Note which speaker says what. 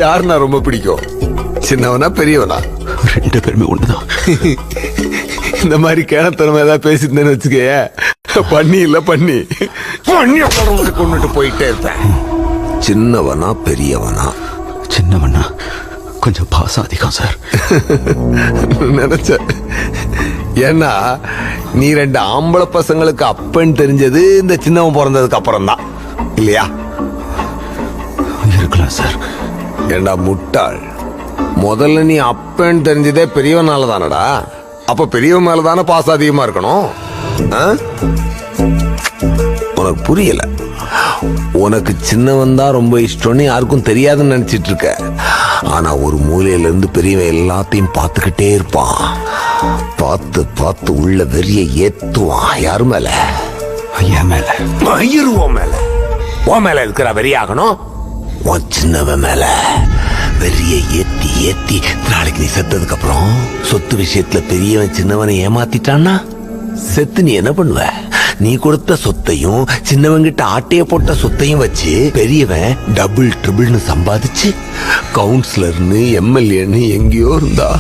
Speaker 1: யாருன்னா ரொம்ப பிடிக்கும், சின்னவனா பெரியவனா?
Speaker 2: ரெண்டு பேருமே ஒண்ணுதான்.
Speaker 1: இந்த மாதிரி கேனத்தனமா ஏதாவது பேசியிருந்தேன்னு வச்சுக்கே, பண்ணி இல்ல பண்ணி கொண்டுட்டு போயிட்டே இருப்பேன். சின்னவனா பெரியவனா?
Speaker 2: சின்னவண்ணா கொஞ்சம் பாசம் அதிகம் சார்.
Speaker 1: நினைச்ச. ஏன்னா நீ ரெண்டு ஆம்பளை பசங்களுக்கு அப்பன்னு தெரிஞ்சது இந்த சின்னவன் பிறந்ததுக்கு அப்புறம் தான் இல்லையா?
Speaker 2: இருக்கலாம் சார்.
Speaker 1: ஏண்டா முட்டாள், முதல்ல நீ அப்பன்னு தெரிஞ்சதே பெரியவனால தானடா. அப்ப பெரியவன் மேல தானே பாசம் அதிகமா இருக்கணும். உனக்கு புரியல. உனக்கு சின்னவன் தான் ரொம்ப இஷ்டம்னு யாருக்கும் தெரியாதுன்னு நினைச்சிட்டு இருக்க. ஆனா ஒரு மூலையில இருந்து பெரியவன் எல்லாத்தையும் பார்த்துக்கிட்டே இருப்பான். பார்த்து பார்த்து உள்ள வெறிய ஏத்துவான். யாரு மேல?
Speaker 2: என் மேல.
Speaker 1: மயிருவோம் மேல. உன் மேல இருக்கிற வெறியாகணும். உன் சின்னவன் மேல வெறிய ஏத்தி ஏத்தி நாளைக்கு நீ செத்ததுக்கு அப்புறம் சொத்து விஷயத்துல பெரியவன் சின்னவனை ஏமாத்திட்டான்னா செத்து நீ என்ன பண்ணுவ? நீ கொடுத்த சொத்தையும் சின்னவங்கிட்ட ஆட்டைய போட்ட சொத்தையும் வச்சு பெரியவன் டபுள் ட்ரிபிள்னு சம்பாதிச்சு கவுன்சிலர்னு எம்எல்ஏன்னு எங்கேயோ இருந்தா